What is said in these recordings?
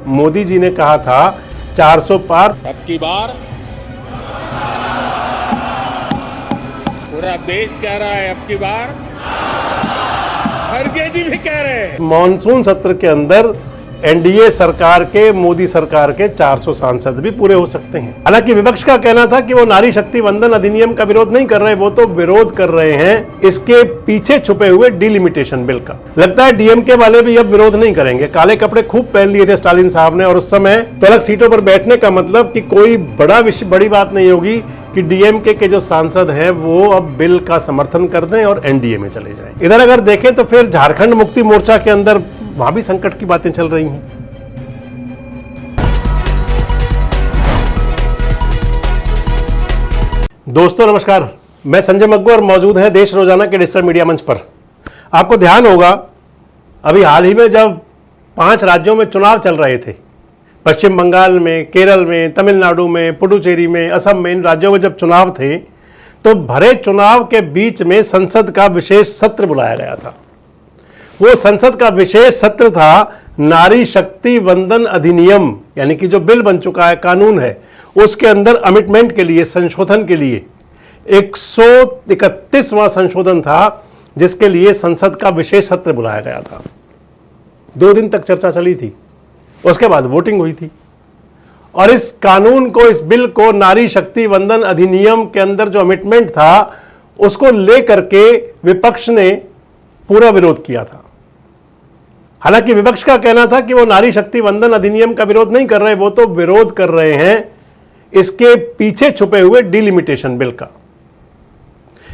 मोदी जी ने कहा था 400 पार। अब की बार पूरा देश कह रहा है, अब की बार खड़गे जी भी कह रहे हैं। मॉनसून सत्र के अंदर एनडीए सरकार के, मोदी सरकार के 400 सांसद भी पूरे हो सकते हैं। हालांकि विपक्ष का कहना था कि वो नारी शक्ति वंदन अधिनियम का विरोध नहीं कर रहे, वो तो विरोध कर रहे हैं इसके पीछे छुपे हुए डिलिमिटेशन बिल का। लगता है डीएमके वाले भी अब विरोध नहीं करेंगे। काले कपड़े खूब पहन लिए थे स्टालिन साहब ने, और उस समय तो अलग सीटों पर बैठने का मतलब कि कोई बड़ी बात नहीं होगी कि डीएमके के जो सांसद हैं वो अब बिल का समर्थन कर दें और एनडीए में चले जाएं। इधर अगर देखें तो फिर झारखंड मुक्ति मोर्चा के अंदर वहां भी संकट की बातें चल रही हैं। दोस्तों नमस्कार, मैं संजय मग्गू और मौजूद हैं देश रोजाना के डिजिटल मीडिया मंच पर। आपको ध्यान होगा अभी हाल ही में जब 5 राज्यों में चुनाव चल रहे थे, पश्चिम बंगाल में, केरल में, तमिलनाडु में, पुडुचेरी में, असम में, इन राज्यों में जब चुनाव थे तो भरे चुनाव के बीच में संसद का विशेष सत्र बुलाया गया था। वो संसद का विशेष सत्र था नारी शक्ति वंदन अधिनियम, यानी कि जो बिल बन चुका है, कानून है, उसके अंदर अमेंडमेंट के लिए, संशोधन के लिए 131वां संशोधन था, जिसके लिए संसद का विशेष सत्र बुलाया गया था। 2 दिन तक चर्चा चली थी, उसके बाद वोटिंग हुई थी और इस कानून को, इस बिल को, नारी शक्ति वंदन अधिनियम के अंदर जो अमेंडमेंट था उसको लेकर के विपक्ष ने पूरा विरोध किया था। हालांकि विपक्ष का कहना था कि वो नारी शक्ति वंदन अधिनियम का विरोध नहीं कर रहे, वो तो विरोध कर रहे हैं इसके पीछे छुपे हुए डिलिमिटेशन बिल का।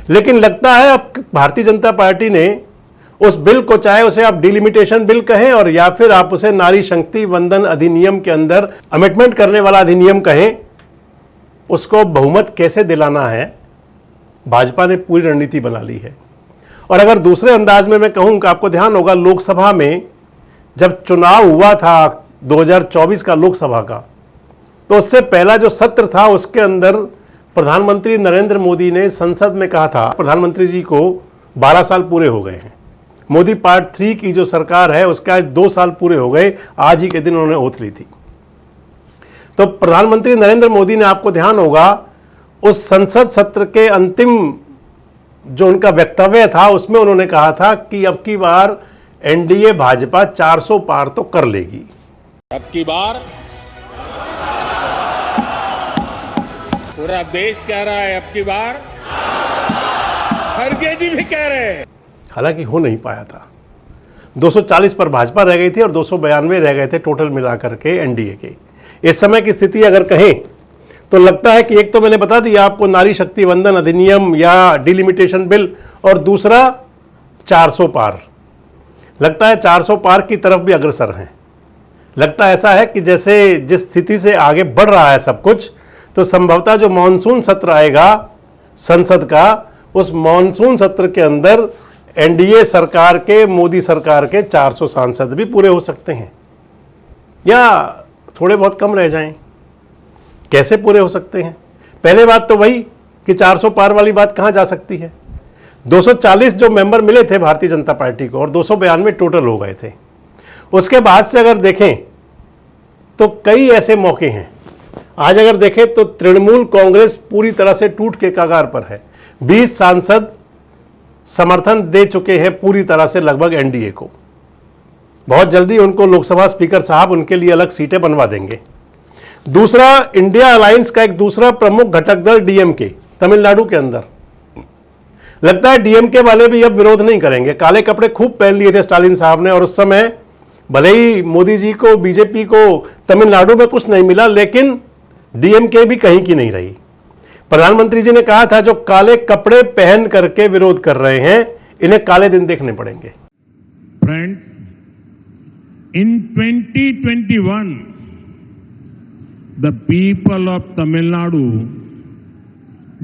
लेकिन लगता है अब भारतीय जनता पार्टी ने उस बिल को, चाहे उसे आप डिलिमिटेशन बिल कहें और या फिर आप उसे नारी शक्ति वंदन अधिनियम के अंदर अमेंडमेंट करने वाला अधिनियम कहें, उसको बहुमत कैसे दिलाना है, भाजपा ने पूरी रणनीति बना ली है। और अगर दूसरे अंदाज में मैं कहूं कि आपको ध्यान होगा, लोकसभा में जब चुनाव हुआ था 2024 का लोकसभा का, तो उससे पहला जो सत्र था उसके अंदर प्रधानमंत्री नरेंद्र मोदी ने संसद में कहा था, प्रधानमंत्री जी को 12 साल पूरे हो गए हैं, मोदी पार्ट 3 की जो सरकार है उसके आज 2 साल पूरे हो गए, आज ही के दिन उन्होंने ओथ ली थी। तो प्रधानमंत्री नरेंद्र मोदी ने, आपको ध्यान होगा, उस संसद सत्र के अंतिम जो उनका वक्तव्य था उसमें उन्होंने कहा था कि अब की बार एनडीए भाजपा 400 पार तो कर लेगी। अब की बार पूरा देश कह रहा है, अब की बार खड़गे जी भी कह रहे हैं। हालांकि हो नहीं पाया था। 240 पर भाजपा रह गई थी और 292 रह गए थे टोटल मिलाकर के एनडीए के। इस समय की स्थिति अगर कहें तो लगता है कि एक तो मैंने बता दिया आपको, नारी शक्ति वंदन अधिनियम या डिलिमिटेशन बिल, और दूसरा 400 पार। लगता है 400 पार की तरफ भी अग्रसर हैं। लगता ऐसा है कि जैसे जिस स्थिति से आगे बढ़ रहा है सब कुछ, तो संभवतः जो मॉनसून सत्र आएगा संसद का, उस मॉनसून सत्र के अंदर एनडीए सरकार के, मोदी सरकार के 400 सांसद भी पूरे हो सकते हैं या थोड़े बहुत कम रह जाएं। कैसे पूरे हो सकते हैं? पहले बात तो वही कि 400 पार वाली बात कहां जा सकती है। 240 जो मेंबर मिले थे भारतीय जनता पार्टी को और 292 टोटल हो गए थे। उसके बाद से अगर देखें तो कई ऐसे मौके हैं। आज अगर देखें तो तृणमूल कांग्रेस पूरी तरह से टूट के कगार पर है। 20 सांसद समर्थन दे चुके हैं पूरी तरह से लगभग एनडीए को। बहुत जल्दी उनको लोकसभा स्पीकर साहब उनके लिए अलग सीटें बनवा देंगे। दूसरा, इंडिया अलायंस का एक दूसरा प्रमुख घटक दल डीएमके, तमिलनाडु के अंदर, लगता है डीएमके वाले भी अब विरोध नहीं करेंगे। काले कपड़े खूब पहन लिए थे स्टालिन साहब ने, और उस समय भले ही मोदी जी को, बीजेपी को तमिलनाडु में कुछ नहीं मिला, लेकिन डीएमके भी कहीं की नहीं रही। प्रधानमंत्री जी ने कहा था जो काले कपड़े पहन करके विरोध कर रहे हैं, इन्हें काले दिन देखने पड़ेंगे। Friends, in 2021 the people of Tamil Nadu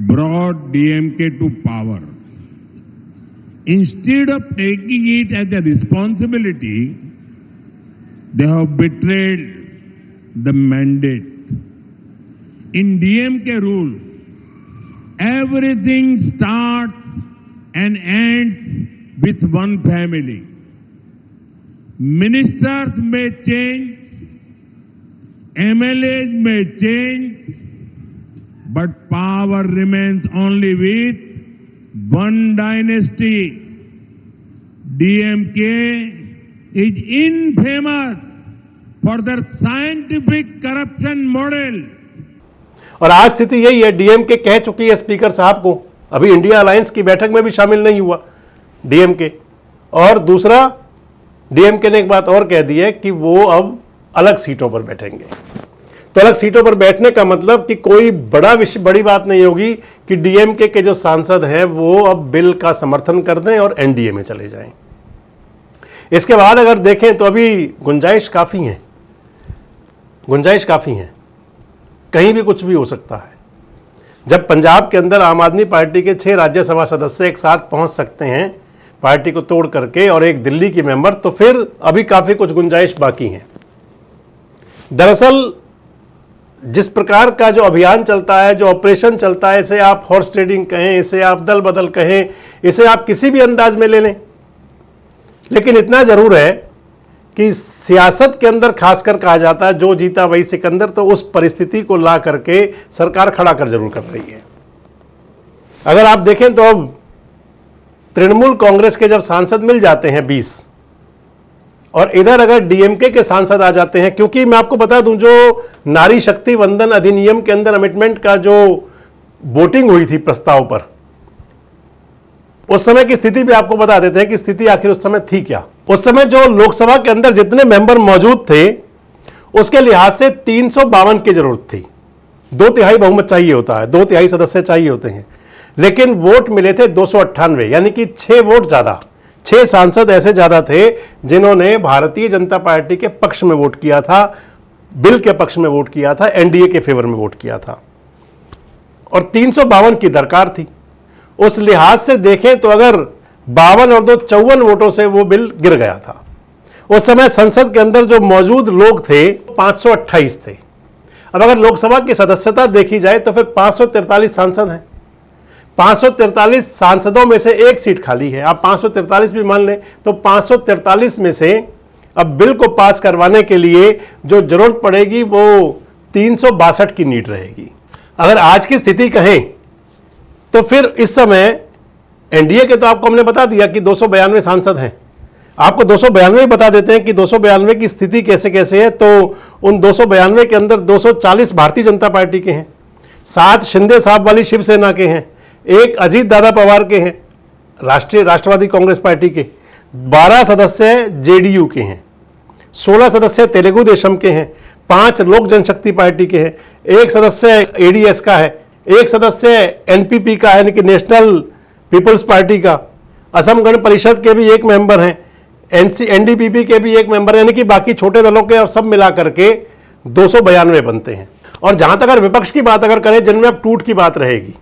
brought DMK to power. Instead of taking it as a responsibility, they have betrayed the mandate. In DMK rule, everything starts and ends with one family. Ministers may change, MLAs may change, but power remains only with one dynasty. DMK is infamous for their scientific corruption model. और आज स्थिति यही है, DMK कह चुकी है speaker साहब को, अभी इंडिया अलायंस की बैठक में भी शामिल नहीं हुआ डीएमके। और दूसरा, डीएमके ने एक बात और कह दी है कि वो अब अलग सीटों पर बैठेंगे। तो अलग सीटों पर बैठने का मतलब कि कोई बड़ी बात नहीं होगी कि डीएमके के जो सांसद हैं वो अब बिल का समर्थन कर दें और एनडीए में चले जाएं। इसके बाद अगर देखें तो अभी गुंजाइश काफ़ी है, कहीं भी कुछ भी हो सकता है। जब पंजाब के अंदर आम आदमी पार्टी के 6 राज्यसभा सदस्य एक साथ पहुंच सकते हैं पार्टी को तोड़ करके और एक दिल्ली की मेंबर, तो फिर अभी काफ़ी कुछ गुंजाइश बाकी है। दरअसल जिस प्रकार का जो अभियान चलता है, जो ऑपरेशन चलता है, इसे आप हॉर्स ट्रेडिंग कहें, इसे आप दल बदल कहें, इसे आप किसी भी अंदाज में ले लें, लेकिन इतना जरूर है कि सियासत के अंदर खासकर कहा जाता है जो जीता वही सिकंदर, तो उस परिस्थिति को ला करके सरकार खड़ा कर जरूर कर रही है। अगर आप देखें तो अब तृणमूल कांग्रेस के जब सांसद मिल जाते हैं 20, और इधर अगर डीएमके के सांसद आ जाते हैं, क्योंकि मैं आपको बता दूं जो नारी शक्ति वंदन अधिनियम के अंदर अमेंडमेंट का जो वोटिंग हुई थी प्रस्ताव पर, उस समय की स्थिति भी आपको बता देते हैं कि स्थिति आखिर उस समय थी क्या। उस समय जो लोकसभा के अंदर जितने मेंबर मौजूद थे उसके लिहाज से 352 की जरूरत थी। 2/3 बहुमत चाहिए होता है, 2/3 सदस्य चाहिए होते हैं, लेकिन वोट मिले थे 298, यानी कि 6 वोट ज्यादा, 6 सांसद ऐसे ज्यादा थे जिन्होंने भारतीय जनता पार्टी के पक्ष में वोट किया था, बिल के पक्ष में वोट किया था, एनडीए के फेवर में वोट किया था, और 352 की दरकार थी। उस लिहाज से देखें तो अगर 52 और 2 54 वोटों से वो बिल गिर गया था। उस समय संसद के अंदर जो मौजूद लोग थे 528 थे। अब अगर लोकसभा की सदस्यता देखी जाए तो फिर 543 सांसद हैं। 543 सांसदों में से एक सीट खाली है। आप 543 भी मान लें तो 543 में से अब बिल को पास करवाने के लिए जो जरूरत पड़ेगी वो 362 की नीड रहेगी। अगर आज की स्थिति कहें तो फिर इस समय एनडीए के तो आपको हमने बता दिया कि 292 सांसद हैं। आपको 292 बता देते हैं कि 292 की स्थिति कैसे कैसे है। तो उन 292 के अंदर 240 भारतीय जनता पार्टी के हैं, 7 शिंदे साहब वाली शिवसेना के हैं, 1 अजीत दादा पवार के हैं राष्ट्रवादी कांग्रेस पार्टी के, 12 सदस्य जेडीयू के हैं, 16 सदस्य तेलुगु देशम के हैं, 5 लोक जनशक्ति पार्टी के हैं, 1 सदस्य एडीएस का है, 1 सदस्य एनपीपी का यानी कि नेशनल पीपल्स पार्टी का, असम गण परिषद के भी 1 मेंबर हैं, एनडीपीपी के भी 1 मेंबर, यानी कि बाकी छोटे दलों के और सब मिला करके 292 बनते हैं। और जहां तक अगर विपक्ष की बात अगर करें जिनमें अब टूट की बात रहेगी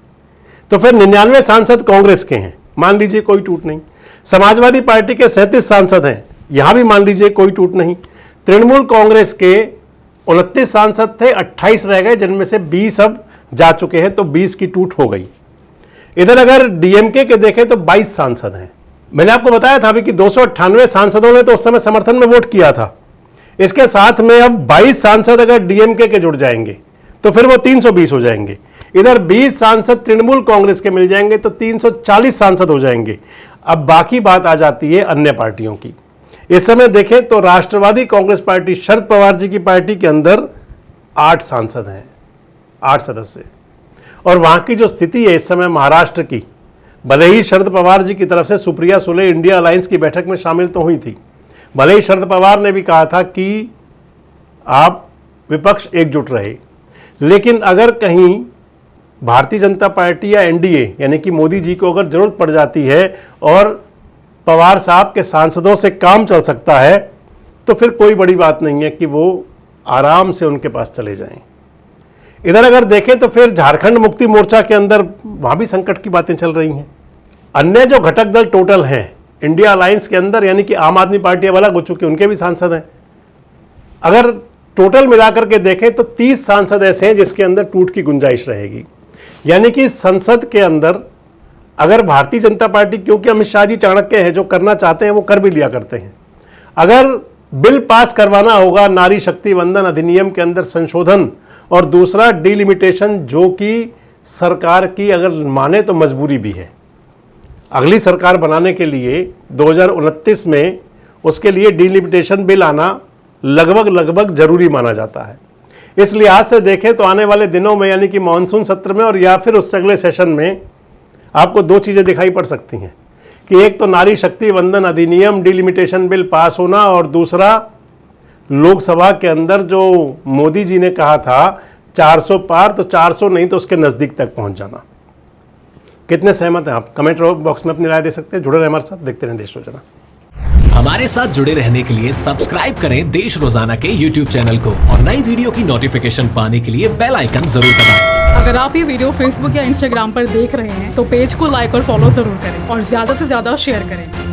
तो फिर 99 सांसद कांग्रेस के हैं, मान लीजिए कोई टूट नहीं। समाजवादी पार्टी के 37 सांसद हैं, यहां भी मान लीजिए कोई टूट नहीं। तृणमूल कांग्रेस के 29 सांसद थे, 28 रह गए, जिनमें से 20 अब जा चुके हैं, तो 20 की टूट हो गई। इधर अगर डीएमके के देखें तो 22 सांसद हैं। मैंने आपको बताया था अभी कि 298 सांसदों ने तो उस समय समर्थन में वोट किया था। इसके साथ में अब 22 सांसद अगर डीएमके के जुड़ जाएंगे तो फिर वो 320 हो जाएंगे। इधर 20 सांसद तृणमूल कांग्रेस के मिल जाएंगे तो 340 सांसद हो जाएंगे। अब बाकी बात आ जाती है अन्य पार्टियों की। इस समय देखें तो राष्ट्रवादी कांग्रेस पार्टी, शरद पवार जी की पार्टी के अंदर 8 सांसद हैं, 8 सदस्य। और वहां की जो स्थिति है इस समय महाराष्ट्र की, भले ही शरद पवार जी की तरफ से सुप्रिया सुले इंडिया अलायंस की बैठक में शामिल तो हुई थी, भले ही शरद पवार ने भी कहा था कि आप विपक्ष एकजुट रहे, लेकिन अगर कहीं भारतीय जनता पार्टी या एनडीए यानी कि मोदी जी को अगर जरूरत पड़ जाती है और पवार साहब के सांसदों से काम चल सकता है तो फिर कोई बड़ी बात नहीं है कि वो आराम से उनके पास चले जाएं। इधर अगर देखें तो फिर झारखंड मुक्ति मोर्चा के अंदर वहां भी संकट की बातें चल रही हैं। अन्य जो घटक दल टोटल हैं इंडिया अलायंस के अंदर, यानी कि आम आदमी पार्टी अलग हो चुकी, उनके भी सांसद हैं। अगर टोटल मिलाकर के देखें तो 30 सांसद ऐसे हैं जिसके अंदर टूट की गुंजाइश रहेगी। यानी कि संसद के अंदर अगर भारतीय जनता पार्टी, क्योंकि अमित शाह जी चाणक्य है, जो करना चाहते हैं वो कर भी लिया करते हैं, अगर बिल पास करवाना होगा नारी शक्ति वंदन अधिनियम के अंदर संशोधन, और दूसरा डिलिमिटेशन, जो कि सरकार की अगर माने तो मजबूरी भी है। अगली सरकार बनाने के लिए 2029 में उसके लिए डिलिमिटेशन बिल आना लगभग जरूरी माना जाता है। इस लिहाज से देखें तो आने वाले दिनों में, यानी कि मानसून सत्र में और या फिर उससे अगले सेशन में, आपको दो चीज़ें दिखाई पड़ सकती हैं कि एक तो नारी शक्ति वंदन अधिनियम डिलिमिटेशन बिल पास होना, और दूसरा लोकसभा के अंदर जो मोदी जी ने कहा था 400 पार, तो 400 नहीं तो उसके नज़दीक तक पहुंच जाना। कितने सहमत हैं आप? कमेंट बॉक्स में अपनी राय दे सकते हैं। जुड़े रहें हमारे साथ, देखते रहें देश रोजाना। हमारे साथ जुड़े रहने के लिए सब्सक्राइब करें देश रोजाना के YouTube चैनल को, और नई वीडियो की नोटिफिकेशन पाने के लिए बेल आइकन जरूर दबाएं। अगर आप ये वीडियो Facebook या Instagram पर देख रहे हैं तो पेज को लाइक और फॉलो जरूर करें और ज्यादा से ज्यादा शेयर करें।